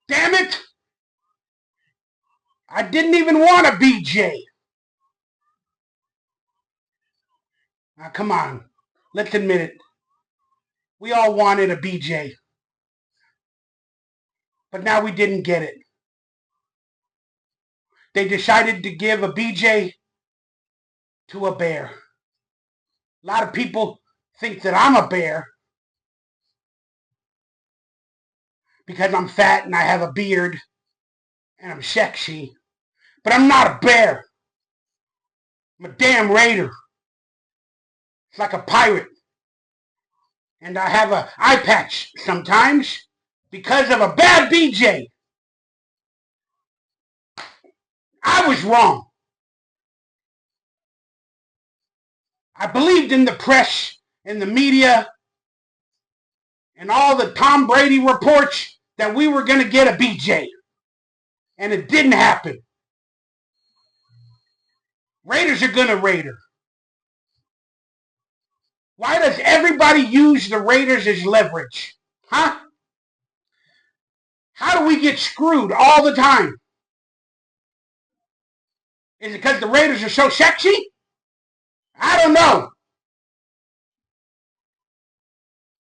Damn it! I didn't even want a BJ. Now, come on. Let's admit it. We all wanted a BJ. But now we didn't get it. They decided to give a BJ to a bear. A lot of people think that I'm a bear because I'm fat and I have a beard and I'm sexy. But I'm not a bear. I'm a damn raider. It's like a pirate. And I have an eye patch sometimes because of a bad BJ. I was wrong. I believed in the press and the media and all the Tom Brady reports that we were going to get a BJ. And it didn't happen. Raiders are going to Raider. Why does everybody use the Raiders as leverage? Huh? How do we get screwed all the time? Is it because the Raiders are so sexy? I don't know.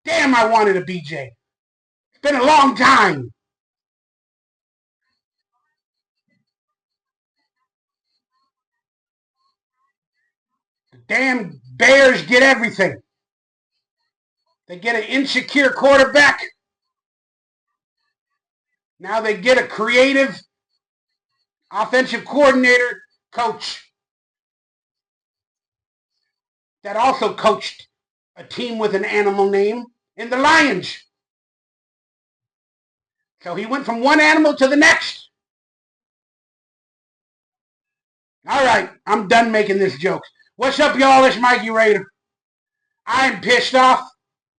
Damn, I wanted a BJ. It's been a long time. The damn Bears get everything. They get an insecure quarterback. Now they get a creative offensive coordinator coach that also coached a team with an animal name in the Lions. So he went from one animal to the next. All right, I'm done making this joke. What's up, y'all? It's Mikey Raider. I'm pissed off.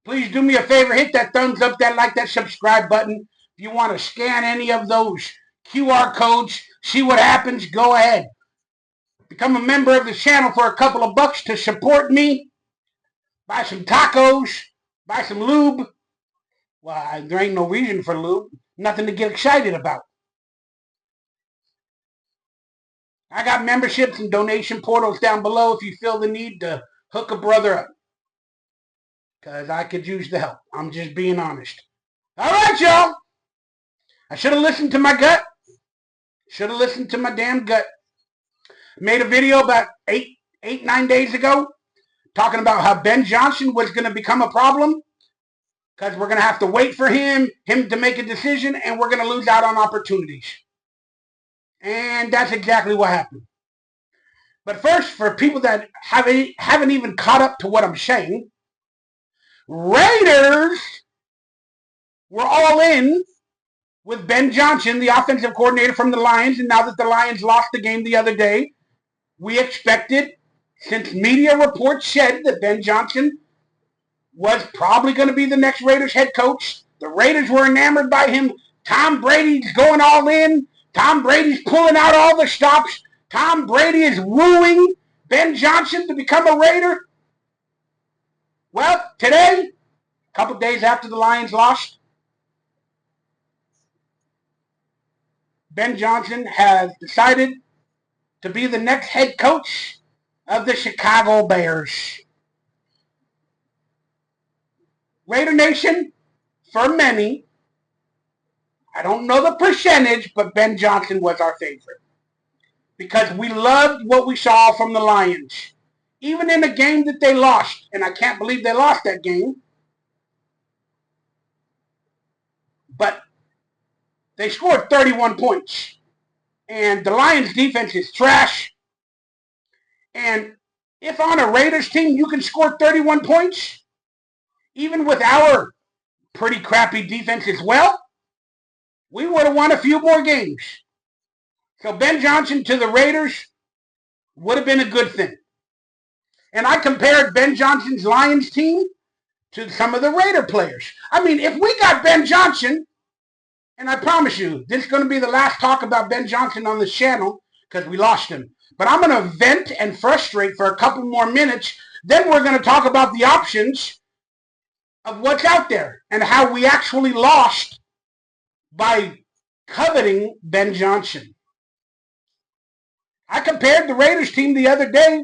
Please do me a favor. Hit that thumbs up, that like, that subscribe button. If you want to scan any of those QR codes, see what happens, go ahead. Become a member of the channel for a couple of bucks to support me. Buy some tacos. Buy some lube. Well, there ain't no reason for lube. Nothing to get excited about. I got memberships and donation portals down below if you feel the need to hook a brother up. Because I could use the help. I'm just being honest. All right, y'all. I should have listened to my gut. Should have listened to my damn gut. Made a video about 9 days ago talking about how Ben Johnson was going to become a problem because we're going to have to wait for him to make a decision, and we're going to lose out on opportunities. And that's exactly what happened. But first, for people that haven't even caught up to what I'm saying, Raiders were all in with Ben Johnson, the offensive coordinator from the Lions, and now that the Lions lost the game the other day, we expected, since media reports said that Ben Johnson was probably going to be the next Raiders head coach. The Raiders were enamored by him. Tom Brady's going all in. Tom Brady's pulling out all the stops. Tom Brady is wooing Ben Johnson to become a Raider. Well, today, a couple days after the Lions lost, Ben Johnson has decided to be the next head coach of the Chicago Bears. Raider Nation, for many, I don't know the percentage, but Ben Johnson was our favorite. Because we loved what we saw from the Lions. Even in a game that they lost, and I can't believe they lost that game, but they scored 31 points. And the Lions' defense is trash. And if on a Raiders team you can score 31 points, even with our pretty crappy defense as well, we would have won a few more games. So Ben Johnson to the Raiders would have been a good thing. And I compared Ben Johnson's Lions team to some of the Raider players. I mean, if we got Ben Johnson, and I promise you, this is going to be the last talk about Ben Johnson on this channel because we lost him. But I'm going to vent and frustrate for a couple more minutes. Then we're going to talk about the options of what's out there and how we actually lost by coveting Ben Johnson. I compared the Raiders team the other day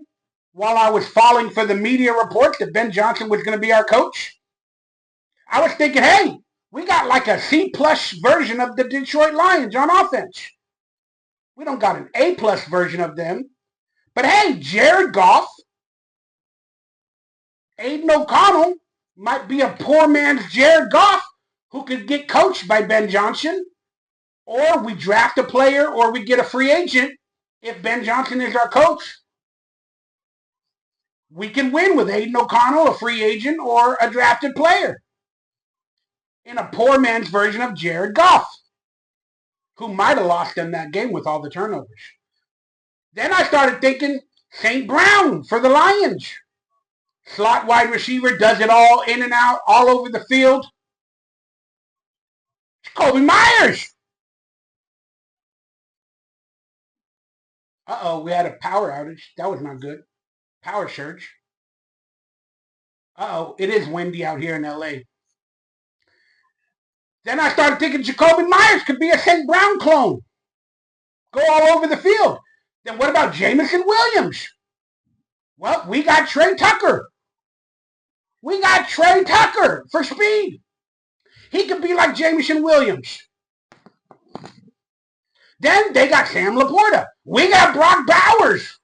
while I was falling for the media reports that Ben Johnson was going to be our coach. I was thinking, hey, we got like a C-plus version of the Detroit Lions on offense. We don't got an A-plus version of them. But hey, Jared Goff, Aiden O'Connell might be a poor man's Jared Goff who could get coached by Ben Johnson. Or we draft a player or we get a free agent. If Ben Johnson is our coach, we can win with Aiden O'Connell, a free agent, or a drafted player in a poor man's version of Jared Goff, who might have lost them that game with all the turnovers. Then I started thinking St. Brown for the Lions. Slot wide receiver, does it all in and out, all over the field. Kobe Myers. Uh-oh, we had a power outage. That was not good. Power surge. Uh-oh, it is windy out here in L.A. Then I started thinking Jacoby Myers could be a St. Brown clone. Go all over the field. Then what about Jamison Williams? Well, we got Trey Tucker. We got Trey Tucker for speed. He could be like Jamison Williams. Then they got Sam Laporta. We got Brock Bowers.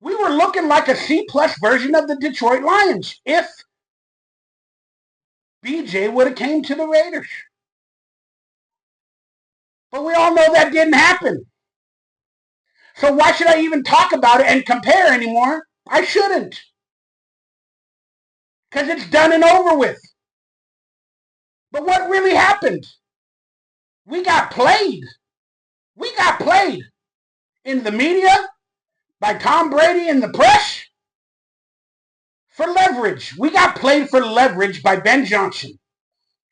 We were looking like a C-plus version of the Detroit Lions if BJ would have came to the Raiders. But we all know that didn't happen. So why should I even talk about it and compare anymore? I shouldn't. Because it's done and over with. But what really happened? We got played. We got played in the media by Tom Brady and the press for leverage. We got played for leverage by Ben Johnson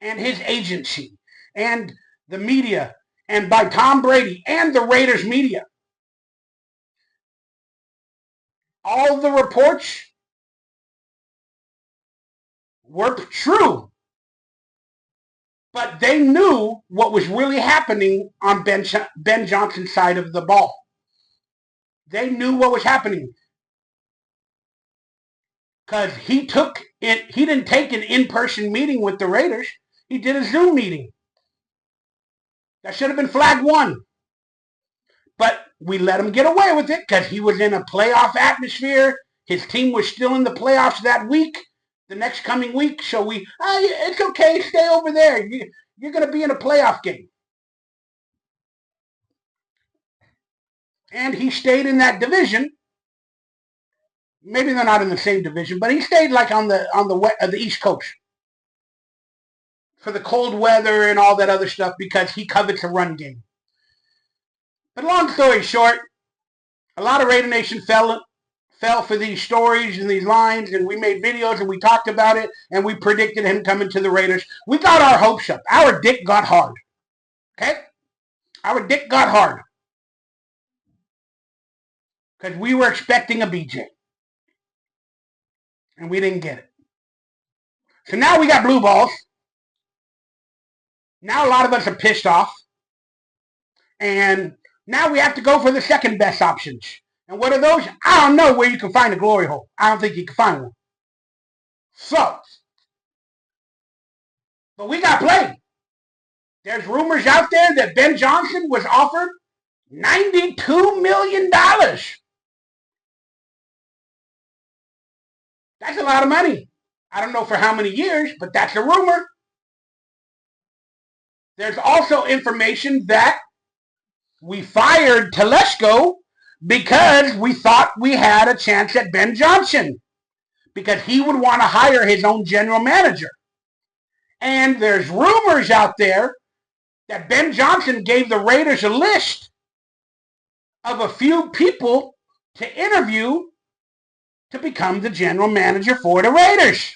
and his agency and the media and by Tom Brady and the Raiders media. All the reports were true, but they knew what was really happening on Ben Johnson's side of the ball. They knew what was happening because he didn't take an in-person meeting with the Raiders. He did a Zoom meeting. That should have been flag 1. But we let him get away with it because he was in a playoff atmosphere. His team was still in the playoffs that week, the next coming week. So it's okay, stay over there. You're going to be in a playoff game. And he stayed in that division. Maybe they're not in the same division, but he stayed like on the East Coast for the cold weather and all that other stuff because he covets a run game. But long story short, a lot of Raider Nation fell for these stories and these lines, and we made videos and we talked about it, and we predicted him coming to the Raiders. We got our hopes up. Our dick got hard. Okay? Our dick got hard. Because we were expecting a BJ. And we didn't get it. So now we got blue balls. Now a lot of us are pissed off. And now we have to go for the second best options. And what are those? I don't know where you can find a glory hole. I don't think you can find one. So, but we got played. There's rumors out there that Ben Johnson was offered $92 million. That's a lot of money. I don't know for how many years, but that's a rumor. There's also information that we fired Telesco because we thought we had a chance at Ben Johnson because he would want to hire his own general manager. And there's rumors out there that Ben Johnson gave the Raiders a list of a few people to interview to become the general manager for the Raiders.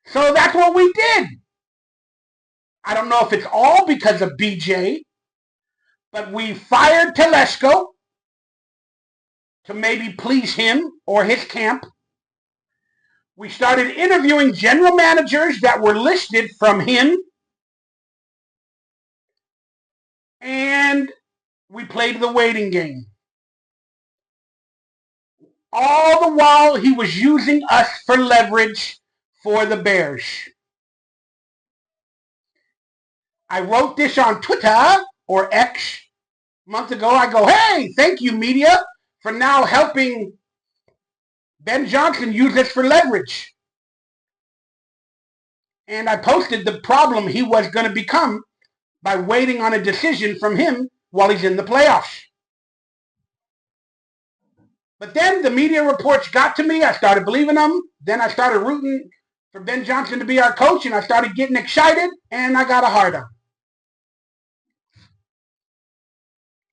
So that's what we did. I don't know if it's all because of BJ, but we fired Telesco to maybe please him or his camp. We started interviewing general managers that were listed from him. And we played the waiting game. All the while, he was using us for leverage for the Bears. I wrote this on Twitter, or X, a month ago. I go, hey, thank you, media, for now helping Ben Johnson use this for leverage. And I posted the problem he was going to become by waiting on a decision from him while he's in the playoffs. But then the media reports got to me. I started believing them. Then I started rooting for Ben Johnson to be our coach, and I started getting excited, and I got a hard on.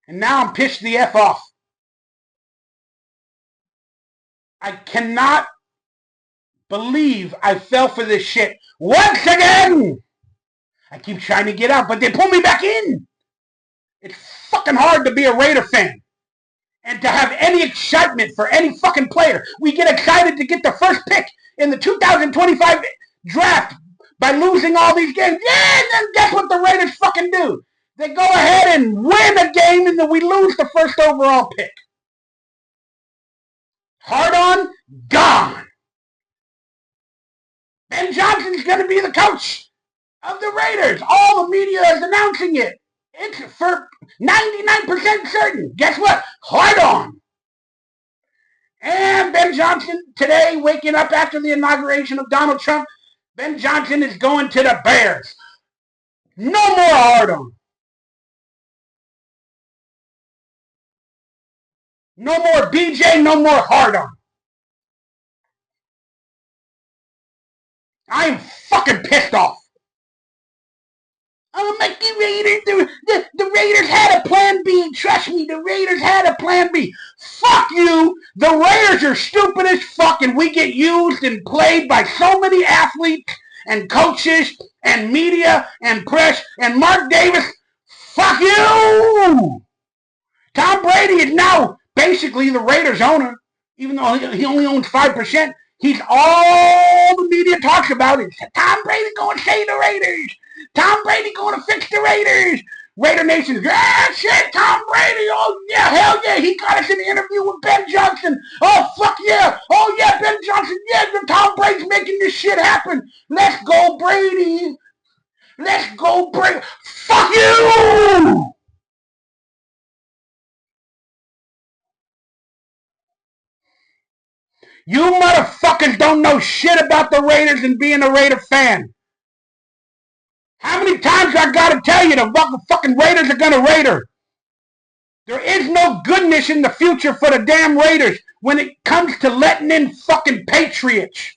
And now I'm pissed the F off. I cannot believe I fell for this shit once again. I keep trying to get out, but they pull me back in. It's fucking hard to be a Raider fan and to have any excitement for any fucking player. We get excited to get the first pick in the 2025 draft by losing all these games. Yeah, and then guess what the Raiders fucking do? They go ahead and win a game, and then we lose the first overall pick. Hard on, gone. Ben Johnson's going to be the coach of the Raiders. All the media is announcing it. It's for 99% certain. Guess what? Hard on. And Ben Johnson today, waking up after the inauguration of Donald Trump, Ben Johnson is going to the Bears. No more hard on. No more BJ, no more hard on. I'm fucking pissed off. Oh, Mikey Raiders, the Raiders had a plan B. Trust me, the Raiders had a plan B. Fuck you. The Raiders are stupid as fuck, and we get used and played by so many athletes and coaches and media and press and Mark Davis. Fuck you. Tom Brady is now basically the Raiders owner, even though he only owns 5%. He's all the media talks about is Tom Brady going to save the Raiders. Tom Brady going to fix the Raiders. Raider Nation's, yeah, shit, Tom Brady. Oh, yeah, hell yeah. He got us in the interview with Ben Johnson. Oh, fuck yeah. Oh, yeah, Ben Johnson. Yeah, Tom Brady's making this shit happen. Let's go, Brady. Let's go, Brady. Fuck you. You motherfuckers don't know shit about the Raiders and being a Raider fan. How many times I gotta tell you the fucking Raiders are gonna Raider? There is no goodness in the future for the damn Raiders when it comes to letting in fucking patriots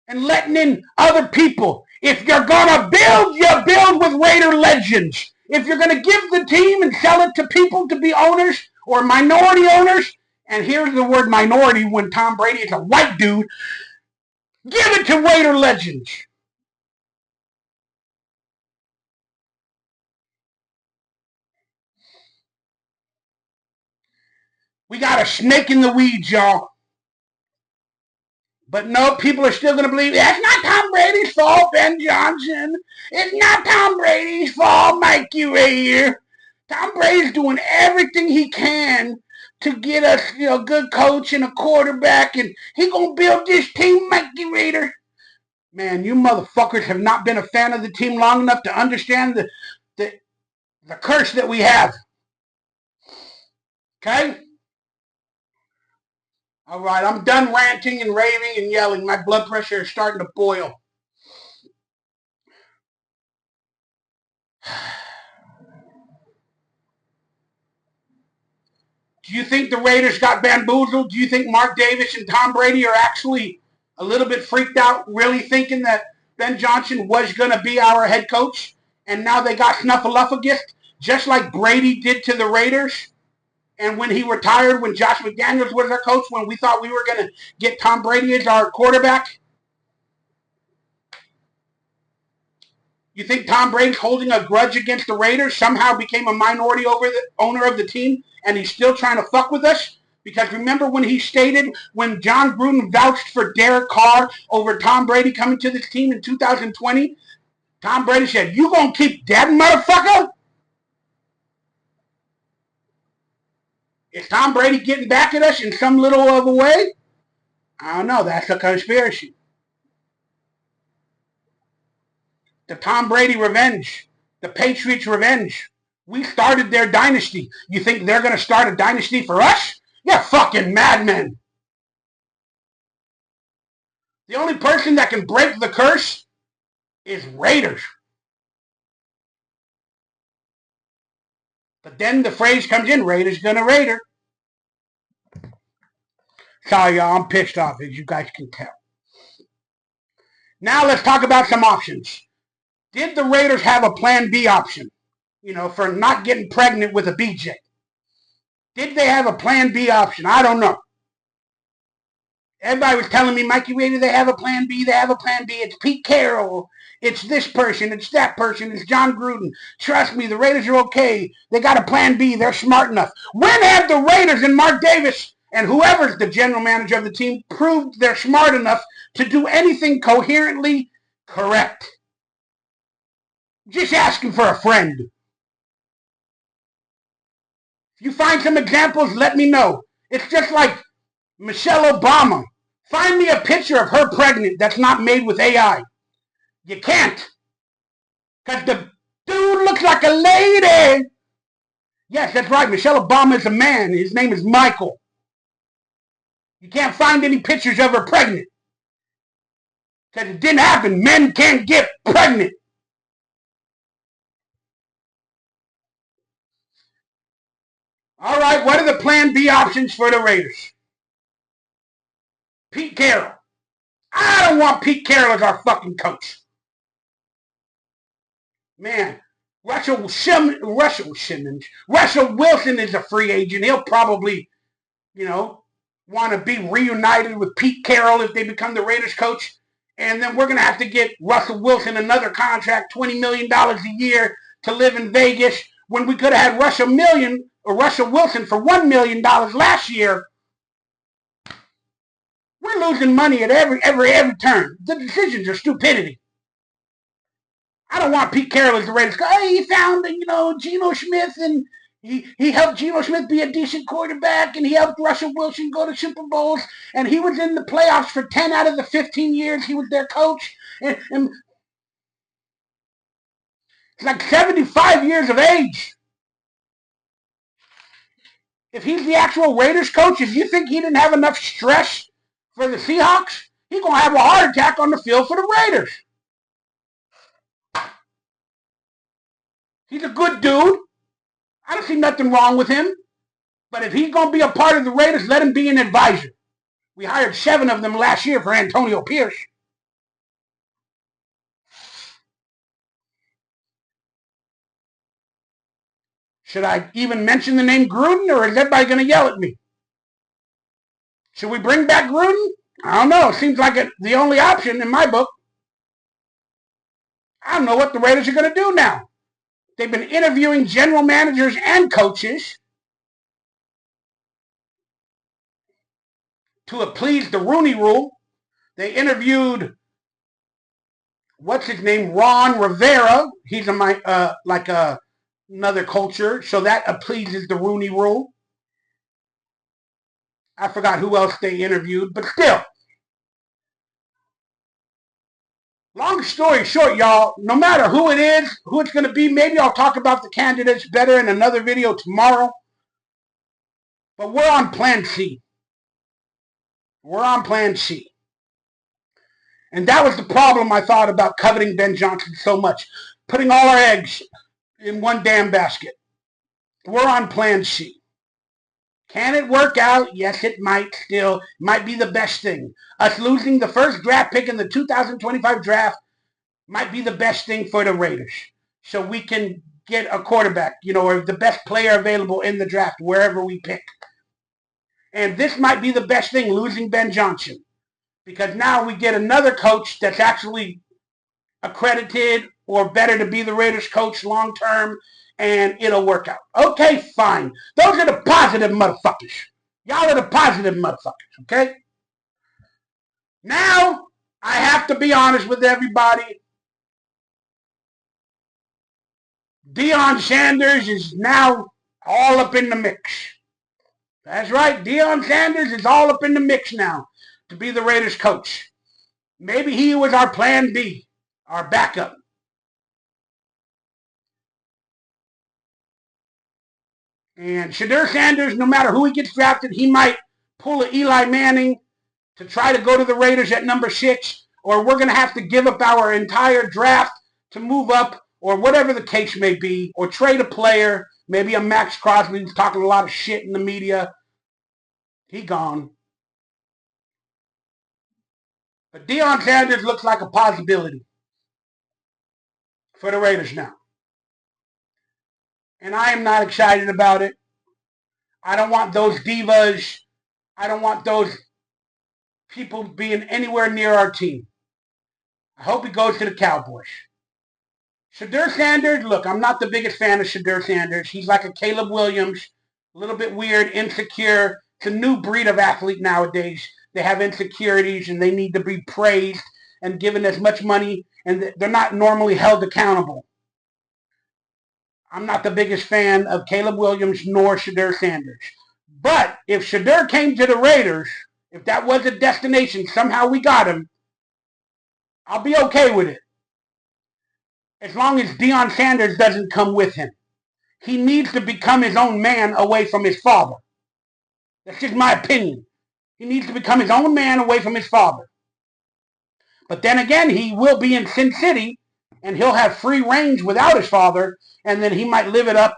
and letting in other people. If you're gonna build, you build with Raider legends. If you're gonna give the team and sell it to people to be owners or minority owners, and here's the word minority when Tom Brady is a white dude, give it to Raider legends. We got a snake in the weeds, y'all. But no, people are still going to believe that's not Tom Brady's fault, Ben Johnson. It's not Tom Brady's fault, Mikey Raider. Tom Brady's doing everything he can to get us, a good coach and a quarterback, and he going to build this team, Mikey Raider. Man, you motherfuckers have not been a fan of the team long enough to understand the curse that we have. Okay? All right, I'm done ranting and raving and yelling. My blood pressure is starting to boil. Do you think the Raiders got bamboozled? Do you think Mark Davis and Tom Brady are actually a little bit freaked out, really thinking that Ben Johnson was going to be our head coach, and now they got Snuffleupagus, just like Brady did to the Raiders? And when he retired, when Josh McDaniels was our coach, when we thought we were going to get Tom Brady as our quarterback? You think Tom Brady's holding a grudge against the Raiders, somehow became a minority owner of the team, and he's still trying to fuck with us? Because remember when he stated when John Gruden vouched for Derek Carr over Tom Brady coming to this team in 2020? Tom Brady said, "You gonna keep that motherfucker?" Is Tom Brady getting back at us in some little of a way? I don't know. That's a conspiracy. The Tom Brady revenge. The Patriots revenge. We started their dynasty. You think they're going to start a dynasty for us? You're fucking madmen. The only person that can break the curse is Raiders. But then the phrase comes in, Raiders gonna Raider. Sorry, y'all, I'm pissed off, as you guys can tell. Now let's talk about some options. Did the Raiders have a plan B option? For not getting pregnant with a BJ? Did they have a plan B option? I don't know. Everybody was telling me, Mikey Raider, they have a plan B, they have a plan B. It's Pete Carroll. It's this person. It's that person. It's John Gruden. Trust me, the Raiders are okay. They got a plan B. They're smart enough. When have the Raiders and Mark Davis and whoever's the general manager of the team proved they're smart enough to do anything coherently correct? Just asking for a friend. If you find some examples, let me know. It's just like Michelle Obama. Find me a picture of her pregnant that's not made with AI. You can't. Because the dude looks like a lady. Yes, that's right. Michelle Obama is a man. His name is Michael. You can't find any pictures of her pregnant. Because it didn't happen. Men can't get pregnant. All right, what are the plan B options for the Raiders? Pete Carroll. I don't want Pete Carroll as our fucking coach. Man, Russell Wilson is a free agent. He'll probably, want to be reunited with Pete Carroll if they become the Raiders coach. And then we're going to have to get Russell Wilson another contract, $20 million a year to live in Vegas, when we could have had Russell Wilson for $1 million last year. We're losing money at every turn. The decisions are stupidity. I don't want Pete Carroll as the Raiders coach. Hey, he found, Geno Smith, and he helped Geno Smith be a decent quarterback, and he helped Russell Wilson go to Super Bowls, and he was in the playoffs for 10 out of the 15 years he was their coach. And he's like 75 years of age. If he's the actual Raiders coach, if you think he didn't have enough stress for the Seahawks, he's going to have a heart attack on the field for the Raiders. He's a good dude. I don't see nothing wrong with him. But if he's going to be a part of the Raiders, let him be an advisor. We hired 7 of them last year for Antonio Pierce. Should I even mention the name Gruden, or is everybody going to yell at me? Should we bring back Gruden? I don't know. It seems like the only option in my book. I don't know what the Raiders are going to do now. They've been interviewing general managers and coaches to appease the Rooney Rule. They interviewed, what's his name, Ron Rivera. He's another culture, so that appeases the Rooney Rule. I forgot who else they interviewed, but still. Long story short, y'all, no matter who it is, who it's going to be, maybe I'll talk about the candidates better in another video tomorrow. But we're on Plan C. We're on Plan C. And that was the problem I thought about coveting Ben Johnson so much. Putting all our eggs in one damn basket. We're on Plan C. Can it work out? Yes, it might still. Might be the best thing. Us losing the first draft pick in the 2025 draft might be the best thing for the Raiders. So we can get a quarterback, or the best player available in the draft, wherever we pick. And this might be the best thing, losing Ben Johnson. Because now we get another coach that's actually accredited or better to be the Raiders coach long term, and it'll work out. Okay, fine. Those are the positive motherfuckers. Y'all are the positive motherfuckers, okay? Now, I have to be honest with everybody. Deion Sanders is now all up in the mix. That's right. Deion Sanders is all up in the mix now to be the Raiders coach. Maybe he was our plan B, our backup. And Shadur Sanders, no matter who he gets drafted, he might pull an Eli Manning to try to go to the Raiders at number 6, or we're going to have to give up our entire draft to move up, or whatever the case may be, or trade a player, maybe a Max Crosby who's talking a lot of shit in the media. He gone. But Deion Sanders looks like a possibility for the Raiders now. And I am not excited about it. I don't want those divas. I don't want those people being anywhere near our team. I hope he goes to the Cowboys. Shadur Sanders, look, I'm not the biggest fan of Shadur Sanders. He's like a Caleb Williams, a little bit weird, insecure. It's a new breed of athlete nowadays. They have insecurities and they need to be praised and given as much money, and they're not normally held accountable. I'm not the biggest fan of Caleb Williams nor Shadur Sanders. But if Shadur came to the Raiders, if that was a destination, somehow we got him, I'll be okay with it. As long as Deion Sanders doesn't come with him. He needs to become his own man away from his father. That's just my opinion. He needs to become his own man away from his father. But then again, he will be in Sin City, and he'll have free range without his father, and then he might live it up,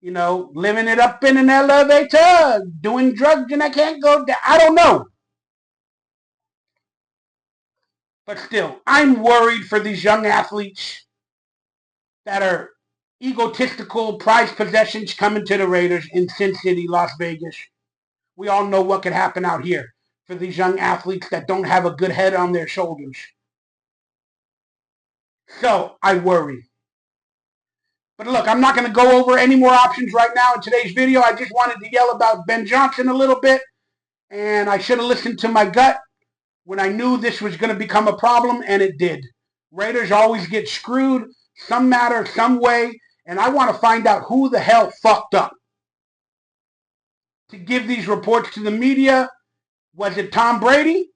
living it up in an elevator, doing drugs, and I can't go down. I don't know. But still, I'm worried for these young athletes that are egotistical prize possessions coming to the Raiders in Sin City, Las Vegas. We all know what could happen out here for these young athletes that don't have a good head on their shoulders. So, I worry. But look, I'm not going to go over any more options right now in today's video. I just wanted to yell about Ben Johnson a little bit, and I should have listened to my gut when I knew this was going to become a problem, and it did. Raiders always get screwed, some matter, some way, and I want to find out who the hell fucked up to give these reports to the media. Was it Tom Brady?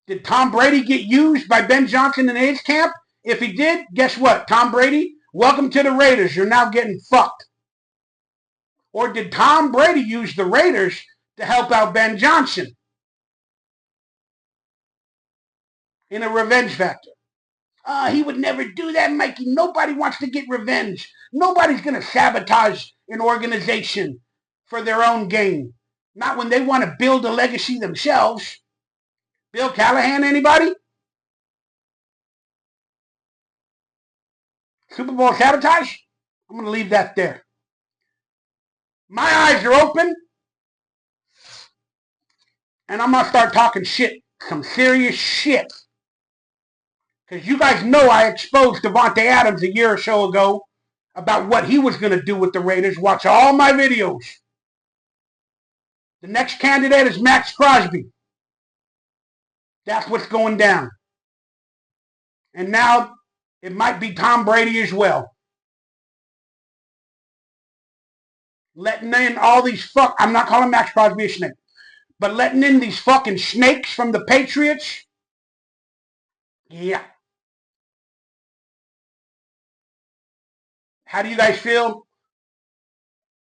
Did Tom Brady get used by Ben Johnson in his camp? If he did, guess what? Tom Brady, welcome to the Raiders. You're now getting fucked. Or did Tom Brady use the Raiders to help out Ben Johnson in a revenge factor? He would never do that, Mikey. Nobody wants to get revenge. Nobody's going to sabotage an organization for their own gain. Not when they want to build a legacy themselves. Bill Callahan, anybody? Super Bowl sabotage? I'm going to leave that there. My eyes are open, and I'm going to start talking shit. Some serious shit. Because you guys know I exposed Davante Adams a year or so ago about what he was going to do with the Raiders. Watch all my videos. The next candidate is Max Crosby. That's what's going down. And now it might be Tom Brady as well. Letting in all these I'm not calling Max Crosby a snake, but letting in these fucking snakes from the Patriots. Yeah. How do you guys feel?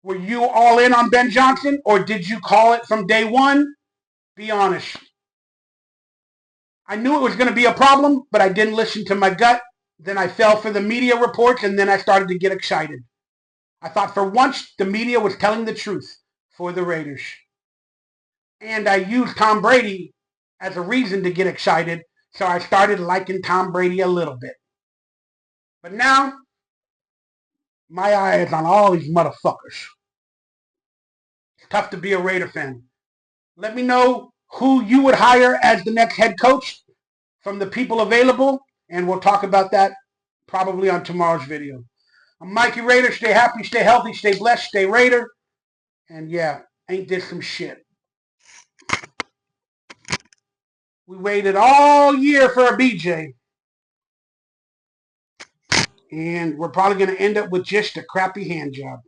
Were you all in on Ben Johnson, or did you call it from day one? Be honest. I knew it was going to be a problem, but I didn't listen to my gut. Then I fell for the media reports, and then I started to get excited. I thought for once the media was telling the truth for the Raiders. And I used Tom Brady as a reason to get excited, so I started liking Tom Brady a little bit. But now, my eye is on all these motherfuckers. It's tough to be a Raider fan. Let me know who you would hire as the next head coach from the people available, and we'll talk about that probably on tomorrow's video. I'm Mikey Raider. Stay happy, stay healthy, stay blessed, stay Raider. And yeah, ain't this some shit? We waited all year for a BJ. And we're probably going to end up with just a crappy hand job.